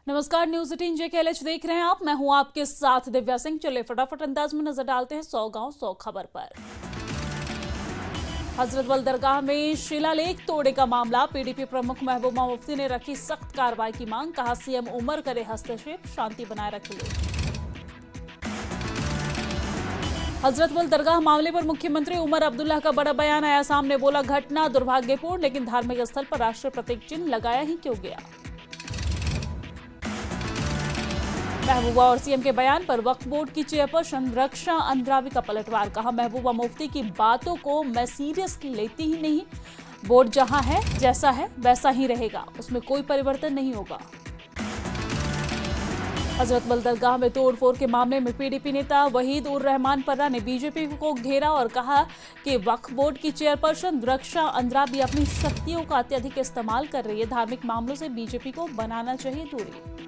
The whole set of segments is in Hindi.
नमस्कार, न्यूज 18 JKLH देख रहे हैं आप। मैं हूं आपके साथ दिव्या सिंह। चलिए फटाफट अंदाज में नजर डालते हैं 100 गांव 100 खबर पर। हजरतबल दरगाह में शिलालेख तोड़ने का मामला, पीडीपी प्रमुख महबूबा मुफ्ती ने रखी सख्त कार्रवाई की मांग। कहा सीएम उमर करे हस्तक्षेप, शांति बनाए रखिए। हजरतबल दरगाह मामले पर मुख्यमंत्री उमर अब्दुल्ला का बड़ा बयान आया सामने। बोला घटना दुर्भाग्यपूर्ण, लेकिन धार्मिक स्थल पर राष्ट्रीय प्रतीक चिन्ह लगाया ही क्यों गया। महबूबा और सीएम के बयान पर वक्फ बोर्ड की चेयरपर्सन रक्षा अंद्राबी का पलटवार। कहा महबूबा मुफ्ती की बातों को मैं सीरियस लेती ही नहीं। बोर्ड जहां है, जैसा है वैसा ही रहेगा, उसमें कोई परिवर्तन नहीं होगा। हजरतबल दरगाह में तोड़फोड़ के मामले में पीडीपी नेता वहीद उर रहमान पर्रा ने बीजेपी को घेरा और कहा कि वक्फ बोर्ड की चेयरपर्सन रक्षा अंद्राबी अपनी शक्तियों का अत्यधिक इस्तेमाल कर रही है। धार्मिक मामलों से बीजेपी को बनाना चाहिए दूरी।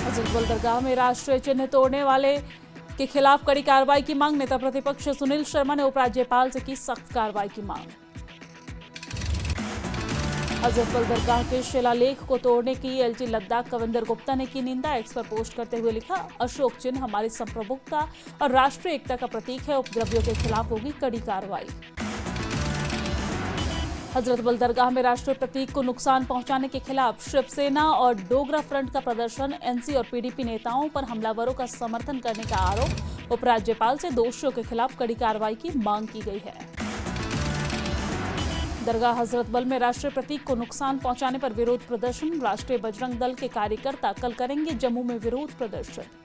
हजरतबल दरगाह में राष्ट्रीय चिन्ह तोड़ने वाले के खिलाफ कड़ी कार्रवाई की मांग। नेता प्रतिपक्ष सुनील शर्मा ने उपराज्यपाल से की सख्त कार्रवाई की मांग। हजरतबल दरगाह के शिलालेख को तोड़ने की एलजी लद्दाख कविंदर गुप्ता ने की निंदा। एक्स पर पोस्ट करते हुए लिखा, अशोक चिन्ह हमारी संप्रभुता और राष्ट्रीय एकता का प्रतीक है। उपद्रवियों के खिलाफ होगी कड़ी कार्रवाई। हजरतबल दरगाह में राष्ट्रीय प्रतीक को नुकसान पहुंचाने के खिलाफ शिवसेना और डोगरा फ्रंट का प्रदर्शन। एनसी और पीडीपी नेताओं पर हमलावरों का समर्थन करने का आरोप। उपराज्यपाल से दोषियों के खिलाफ कड़ी कार्रवाई की मांग की गई है। दरगाह हजरतबल में राष्ट्रीय प्रतीक को नुकसान पहुंचाने पर विरोध प्रदर्शन। राष्ट्रीय बजरंग दल के कार्यकर्ता कल करेंगे जम्मू में विरोध प्रदर्शन।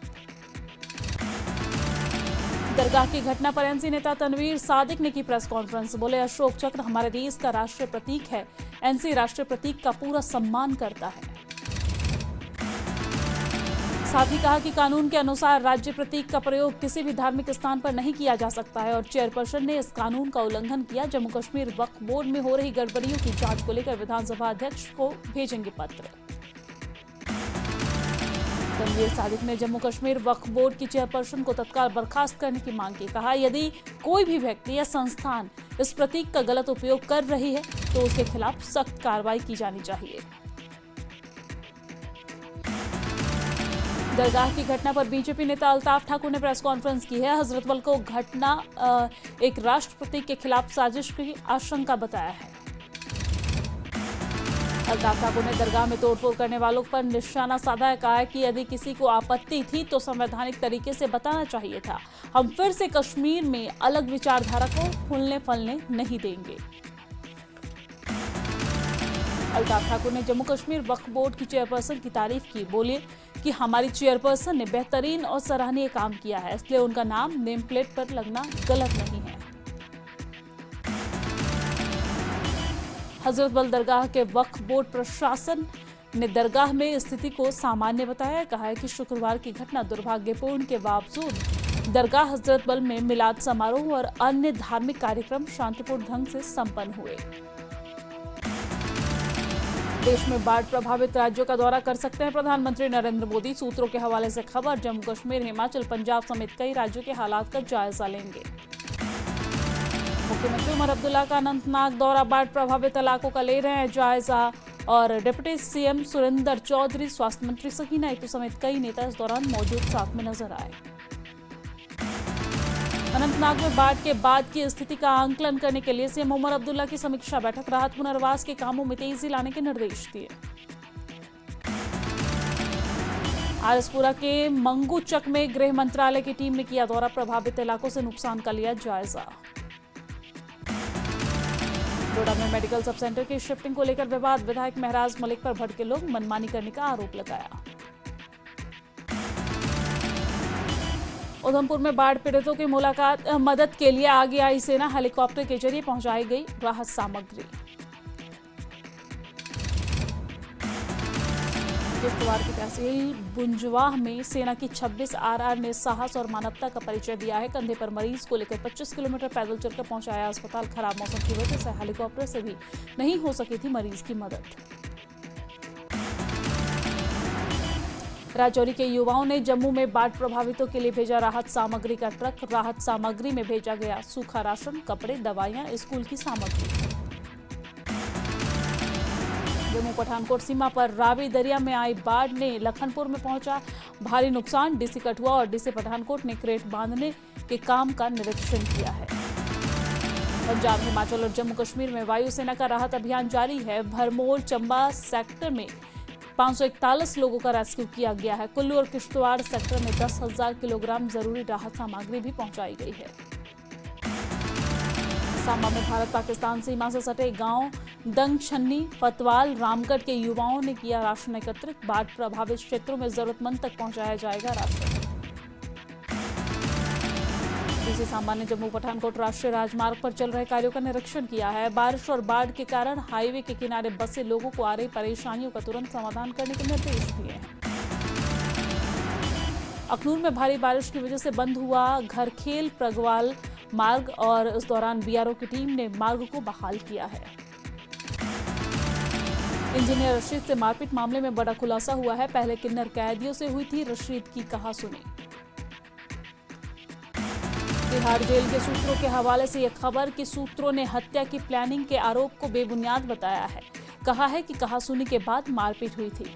दरगाह की घटना पर एनसी नेता तनवीर सादिक ने की प्रेस कॉन्फ्रेंस। बोले अशोक चक्र हमारे देश का राष्ट्रीय प्रतीक है। एनसी राष्ट्रीय प्रतीक का पूरा सम्मान करता है। साथ ही कहा कि कानून के अनुसार राज्य प्रतीक का प्रयोग किसी भी धार्मिक स्थान पर नहीं किया जा सकता है और चेयरपर्सन ने इस कानून का उल्लंघन किया। जम्मू कश्मीर वक्फ बोर्ड में हो रही गड़बड़ियों की जांच को लेकर विधानसभा अध्यक्ष को भेजेंगे पत्र। तनवीर सादिक ने जम्मू कश्मीर वक्फ बोर्ड की चेयरपर्सन को तत्काल बर्खास्त करने की मांग की। कहा यदि कोई भी व्यक्ति या संस्थान इस प्रतीक का गलत उपयोग कर रही है तो उसके खिलाफ सख्त कार्रवाई की जानी चाहिए। दरगाह की घटना पर बीजेपी नेता अल्ताफ ठाकुर ने प्रेस कॉन्फ्रेंस की है। हजरतबल को घटना एक राष्ट्र प्रतीक के खिलाफ साजिश की आशंका बताया है। अल्ताफ ठाकुर ने दरगाह में तोड़फोड़ करने वालों पर निशाना साधा है। कहा है कि यदि किसी को आपत्ति थी तो संवैधानिक तरीके से बताना चाहिए था। हम फिर से कश्मीर में अलग विचारधारा को फूलने फलने नहीं देंगे। अल्ताफ ठाकुर ने जम्मू कश्मीर वक्फ बोर्ड की चेयरपर्सन की तारीफ की। बोले कि हमारी चेयरपर्सन ने बेहतरीन और सराहनीय काम किया है, इसलिए उनका नाम नेम प्लेट पर लगना गलत नहीं है। हजरतबल दरगाह के वक्फ बोर्ड प्रशासन ने दरगाह में स्थिति को सामान्य बताया। कहा है कि शुक्रवार की घटना दुर्भाग्यपूर्ण के बावजूद दरगाह हजरतबल में मिलाद समारोह और अन्य धार्मिक कार्यक्रम शांतिपूर्ण ढंग से संपन्न हुए। देश में बाढ़ प्रभावित राज्यों का दौरा कर सकते हैं प्रधानमंत्री नरेंद्र मोदी। सूत्रों के हवाले से खबर, जम्मू कश्मीर, हिमाचल, पंजाब समेत कई राज्यों के हालात का जायजा लेंगे। मुख्यमंत्री उमर अब्दुल्ला का अनंतनाग दौरा, बाढ़ प्रभावित इलाकों का ले रहे हैं जायजा और डिप्टी सीएम सुरेंद्र चौधरी, स्वास्थ्य मंत्री सकीना इतू समेत कई नेता इस दौरान मौजूद साथ में नजर आए। अनंतनाग में बाढ़ के बाद की स्थिति का आंकलन करने के लिए सीएम उमर अब्दुल्ला की समीक्षा बैठक। राहत पुनर्वास के कामों में तेजी लाने के निर्देश दिए। आरएसपुरा के मंगूचक में गृह मंत्रालय की टीम ने किया दौरा, प्रभावित इलाकों से नुकसान का लिया जायजा। डोडा में मेडिकल सब सेंटर की शिफ्टिंग को लेकर विवाद, विधायक महराज मलिक पर भड़के लोग मनमानी करने का आरोप लगाया। उधमपुर में बाढ़ पीड़ितों की मदद के लिए आगे आई सेना, हेलीकॉप्टर के जरिए पहुंचाई गई राहत सामग्री। किश्तवाड़ की तहसील बुंजवाह में सेना की 26 आरआर ने साहस और मानवता का परिचय दिया है। कंधे पर मरीज को लेकर 25 किलोमीटर पैदल चलकर पहुंचाया अस्पताल। खराब मौसम की वजह से हेलीकॉप्टर से भी नहीं हो सकी थी मरीज की मदद। राजौरी के युवाओं ने जम्मू में बाढ़ प्रभावितों के लिए भेजा राहत सामग्री का ट्रक। राहत सामग्री में भेजा गया सूखा राशन, कपड़े, दवाइयां, स्कूल की सामग्री। जम्मू पठानकोट सीमा पर रावी दरिया में आई बाढ़ ने लखनपुर में पहुंचा भारी नुकसान। डीसी कठुआ और डीसी पठानकोट ने क्रेट बांधने के काम का निरीक्षण किया है। पंजाब, हिमाचल और जम्मू कश्मीर में वायुसेना का राहत अभियान जारी है। भरमौर चंबा सेक्टर में 541 लोगों का रेस्क्यू किया गया है। कुल्लू और किश्तवाड़ सेक्टर में 10,000 किलोग्राम जरूरी राहत सामग्री भी पहुंचाई गई है। सांबा में भारत पाकिस्तान सीमा से सटे गांव दंग छन्नी, फतवाल, रामगढ़ के युवाओं ने किया राशन एकत्रित। बाढ़ प्रभावित क्षेत्रों में जरूरतमंद तक पहुंचाया जाएगा राशन। डीसी सांबा ने जम्मू पठानकोट राष्ट्रीय राजमार्ग पर चल रहे कार्यों का निरीक्षण किया है। बारिश और बाढ़ के कारण हाईवे के किनारे बसे लोगों को आ रही परेशानियों का तुरंत समाधान करने के निर्देश दिए हैं। अखनूर में भारी बारिश की वजह से बंद हुआ घरखेल प्रगवाल मार्ग और इस दौरान बीआरओ की टीम ने मार्ग को बहाल किया है। इंजीनियर रशीद से मारपीट मामले में बड़ा खुलासा हुआ है। पहले किन्नर कैदियों से हुई थी, रशीद की कहासुनी। तिहाड़ जेल के सूत्रों के हवाले से यह खबर कि सूत्रों ने हत्या की प्लानिंग के आरोप को बेबुनियाद बताया है। कहा है कि कहासुनी के बाद मारपीट हुई थी।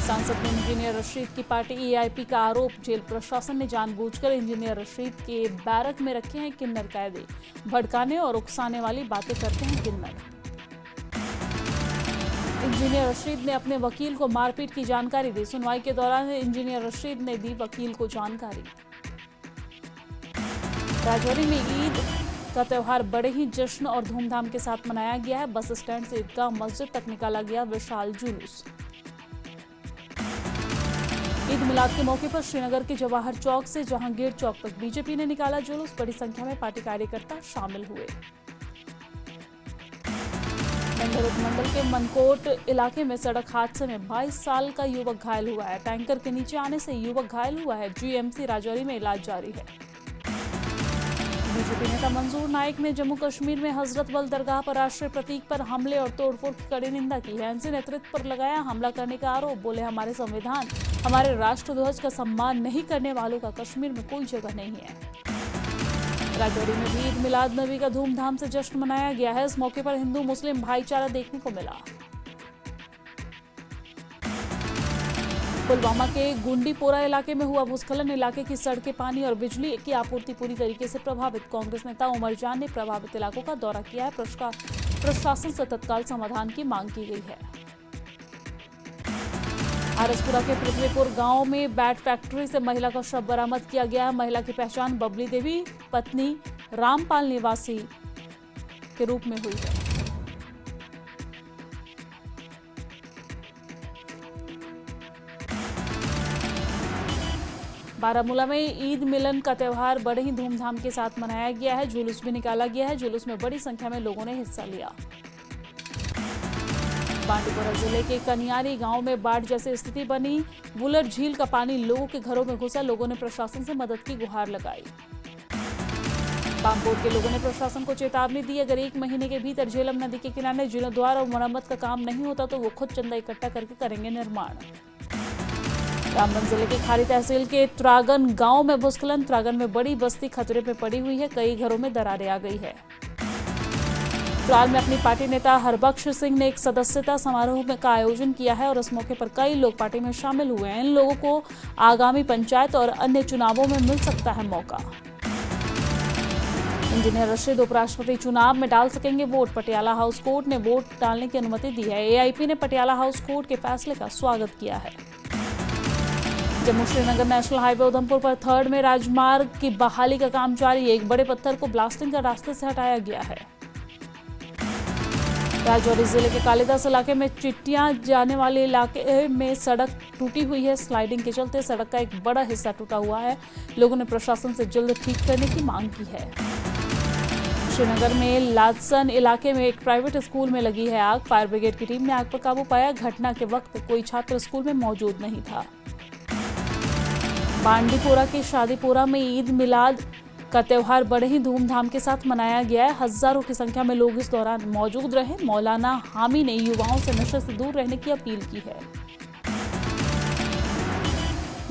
सांसद ने इंजीनियर रशीद की पार्टी एआईपी का आरोप। जेल प्रशासन ने जानबूझकर इंजीनियर रशीद के बैरक में रखे हैं किन्नर कैदी। भड़काने और उकसाने वाली बातें करते हैं किन्नर। इंजीनियर रशीद ने अपने वकील को मारपीट की जानकारी दी। सुनवाई के दौरान इंजीनियर रशीद ने दी वकील को जानकारी। राजौरी में ईद का त्योहार बड़े ही जश्न और धूमधाम के साथ मनाया गया है। बस स्टैंड से ईदगाह मस्जिद तक निकाला गया विशाल जुलूस। ईद मिलाद के मौके पर श्रीनगर के जवाहर चौक से जहांगीर चौक तक बीजेपी ने निकाला जुलूस। बड़ी संख्या में पार्टी कार्यकर्ता शामिल हुए। मेंढर उपमंडल के मनकोट इलाके में सड़क हादसे में 22 साल का युवक घायल हुआ है। टैंकर के नीचे आने से युवक घायल हुआ है। जीएमसी राजौरी में इलाज जारी है। बीजेपी नेता मंजूर नाइक ने जम्मू कश्मीर में हजरत बल दरगाह पर राष्ट्रीय प्रतीक पर हमले और तोड़फोड़ की कड़ी निंदा की है। एनसी नेतृत्व पर लगाया हमला करने का आरोप। बोले हमारे संविधान, हमारे राष्ट्रध्वज का सम्मान नहीं करने वालों का कश्मीर में कोई जगह नहीं है। राजौरी में भी ईद मिलाद नबी का धूमधाम से जश्न मनाया गया है। इस मौके पर हिंदू मुस्लिम भाईचारा देखने को मिला। पुलवामा के गुंडीपोरा इलाके में हुआ भूस्खलन। इलाके की सड़कें, पानी और बिजली की आपूर्ति पूरी तरीके से प्रभावित। कांग्रेस नेता उमर जान ने प्रभावित इलाकों का दौरा किया है। प्रशासन से तत्काल समाधान की मांग की गई है। आरसपुरा के पृथ्वीपुर गांव में बैट फैक्ट्री से महिला का शव बरामद किया गया है। महिला की पहचान बबली देवी, पत्नी रामपाल निवासी के रूप में हुई है। बारामूला में ईद मिलन का त्योहार बड़े ही धूमधाम के साथ मनाया गया है। जुलूस भी निकाला गया है। जुलूस में बड़ी संख्या में लोगों ने हिस्सा लिया। बांडीपुरा जिले के कनियारी गांव में बाढ़ जैसी स्थिति बनी। बुलर झील का पानी लोगों के घरों में घुसा। लोगों ने प्रशासन से मदद की गुहार लगाई। पामपोर के लोगों ने प्रशासन को चेतावनी दी, अगर 1 महीने के भीतर झेलम नदी के किनारे जीर्णोद्वार और मरम्मत का काम नहीं होता तो वो खुद चंदा इकट्ठा करके करेंगे निर्माण। रामबन जिले के खारी तहसील के त्रागन गांव में भूस्खलन। त्रागन में बड़ी बस्ती खतरे में पड़ी हुई है। कई घरों में दरारें आ गई है। त्राल में अपनी पार्टी नेता हरबख्श सिंह ने एक सदस्यता समारोह का आयोजन किया है और इस मौके पर कई लोग पार्टी में शामिल हुए हैं। इन लोगों को आगामी पंचायत और अन्य चुनावों में मिल सकता है मौका। इंजीनियर रशीद उपराष्ट्रपति चुनाव में डाल सकेंगे वोट। पटियाला हाउस कोर्ट ने वोट डालने की अनुमति दी है। एआईपी ने पटियाला हाउस कोर्ट के फैसले का स्वागत किया है। जम्मू श्रीनगर नेशनल हाईवे उधमपुर पर 3rd में राजमार्ग की बहाली का काम जारी है। एक बड़े पत्थर को ब्लास्टिंग कर रास्ते से हटाया गया है। राजौरी जिले के कालिदास इलाके में चिट्टियां जाने वाले इलाके में सड़क टूटी हुई है। स्लाइडिंग के चलते सड़क का एक बड़ा हिस्सा टूटा हुआ है। लोगों ने प्रशासन से जल्द ठीक करने की मांग की है। श्रीनगर में लादसन इलाके में एक प्राइवेट स्कूल में लगी है आग। फायर ब्रिगेड की टीम ने आग पर काबू पाया। घटना के वक्त कोई छात्र स्कूल में मौजूद नहीं था। बांडीपुरा के शादीपुरा में ईद मिलाद का त्योहार बड़े ही धूमधाम के साथ मनाया गया है। हजारों की संख्या में लोग इस दौरान मौजूद रहे। मौलाना हामी ने युवाओं से नशे से दूर रहने की अपील की है।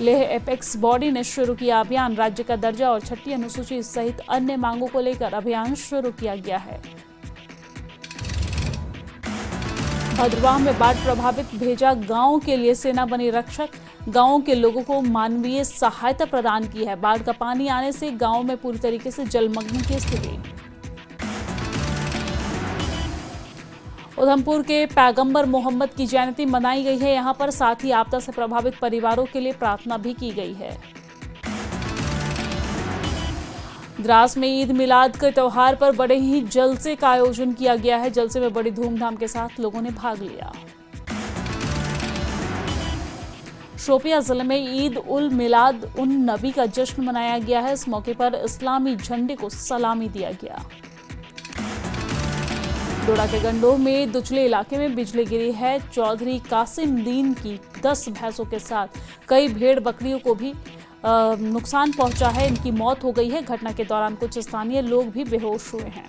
लेह एपेक्स बॉडी ने शुरू किया अभियान। राज्य का दर्जा और 6ठी अनुसूची सहित अन्य मांगों को लेकर अभियान शुरू किया गया है। भद्रवाह में बाढ़ प्रभावित भेजा गांव के लिए सेना बनी रक्षक। गांव के लोगों को मानवीय सहायता प्रदान की है। बाढ़ का पानी आने से गांव में पूरी तरीके से जलमग्न की स्थिति। उधमपुर के पैगंबर मोहम्मद की जयंती मनाई गई है। यहां पर साथ ही आपदा से प्रभावित परिवारों के लिए प्रार्थना भी की गई है। द्रास में ईद मिलाद के त्योहार पर बड़े ही जलसे का आयोजन किया गया है। जलसे में बड़ी धूमधाम के साथ लोगों ने भाग लिया। शोपियां जिले में ईद उल मिलाद उन नबी का जश्न मनाया गया है। इस मौके पर इस्लामी झंडे को सलामी दिया गया। डोडा के गंडोह में दुचले इलाके में बिजली गिरी है। चौधरी कासिम दीन की 10 भैंसों के साथ कई भेड़ बकरियों को भी नुकसान पहुंचा है। इनकी मौत हो गई है। घटना के दौरान कुछ स्थानीय लोग भी बेहोश हुए हैं।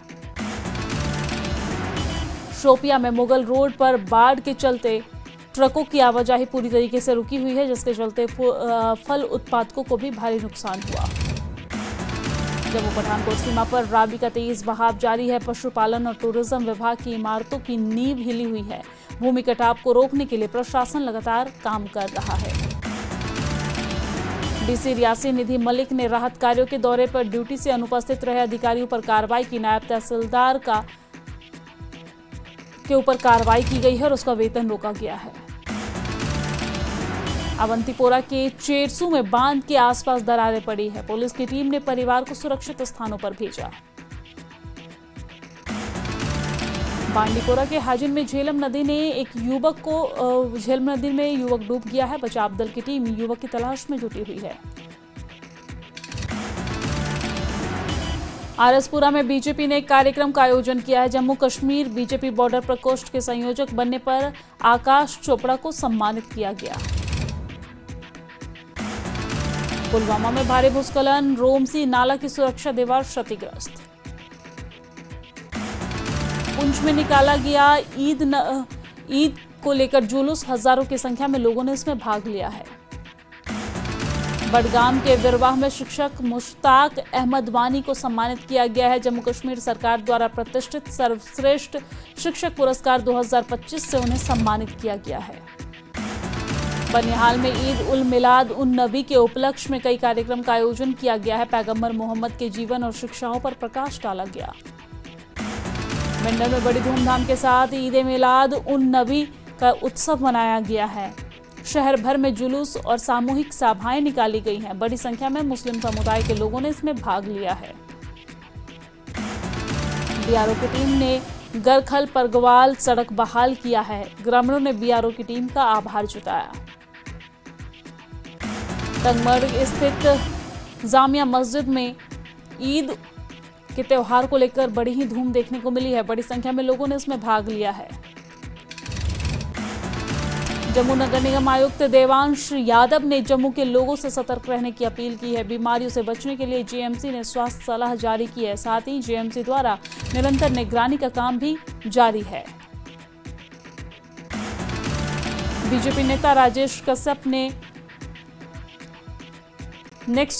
शोपियां में मुगल रोड पर बाढ़ के चलते ट्रकों की आवाजाही पूरी तरीके से रुकी हुई है, जिसके चलते फल उत्पादकों को भी भारी नुकसान हुआ। जम्मू पठानकोट सीमा पर रावी का तेज बहाव जारी है। पशुपालन और टूरिज्म विभाग की इमारतों की नींव हिली हुई है। भूमि कटाव को रोकने के लिए प्रशासन लगातार काम कर रहा है। डीसी रियासी निधि मलिक ने राहत कार्यों के दौरे पर ड्यूटी से अनुपस्थित रहे अधिकारियों पर कार्रवाई की। नायब तहसीलदार के ऊपर कार्रवाई की गई है और उसका वेतन रोका गया है। अवंतीपोरा के चेरसू में बांध के आसपास दरारें पड़ी है। पुलिस की टीम ने परिवार को सुरक्षित स्थानों पर भेजा। बांडीपोरा के हाजिन में झेलम नदी में युवक डूब गया है। बचाव दल की टीम युवक की तलाश में जुटी हुई है। आरएसपुरा में बीजेपी ने एक कार्यक्रम का आयोजन किया है। जम्मू कश्मीर बीजेपी बॉर्डर प्रकोष्ठ के संयोजक बनने पर आकाश चोपड़ा को सम्मानित किया गया। पुलवामा में भारी भूस्खलन, रोमसी नाला की सुरक्षा दीवार क्षतिग्रस्त। पुंछ में निकाला गया ईद को लेकर जुलूस, हजारों की संख्या में लोगों ने इसमें भाग लिया है। बडगाम के विरवाह में शिक्षक मुश्ताक अहमद वानी को सम्मानित किया गया है। जम्मू कश्मीर सरकार द्वारा प्रतिष्ठित सर्वश्रेष्ठ शिक्षक पुरस्कार 2025 से उन्हें सम्मानित किया गया है। बनिहाल में ईद उल मिलाद उन नबी के उपलक्ष्य में कई कार्यक्रम का आयोजन किया गया है। पैगंबर मोहम्मद के जीवन और शिक्षाओं पर प्रकाश डाला गया। मेंढर में बड़ी धूमधाम के साथ ईद मिलाद उन नबी का उत्सव मनाया गया है। शहर भर में जुलूस और सामूहिक सभाएं निकाली गई हैं। बड़ी संख्या में मुस्लिम समुदाय के लोगों ने इसमें भाग लिया है। बीआरओ की टीम ने गरखल परगवाल सड़क बहाल किया है। ग्रामीणों ने बीआरओ की टीम का आभार जताया। तंगमर्ग स्थित जामिया मस्जिद में ईद के त्योहार को लेकर बड़ी ही धूम देखने को मिली है। बड़ी संख्या में लोगों ने इसमें भाग लिया है। जम्मू नगर निगम आयुक्त देवांश यादव ने जम्मू के लोगों से सतर्क रहने की अपील की है। बीमारियों से बचने के लिए जेएमसी ने स्वास्थ्य सलाह जारी की है। साथ ही जेएमसी द्वारा निरंतर निगरानी का काम भी जारी है। बीजेपी नेता राजेश कश्यप ने नेक्स्ट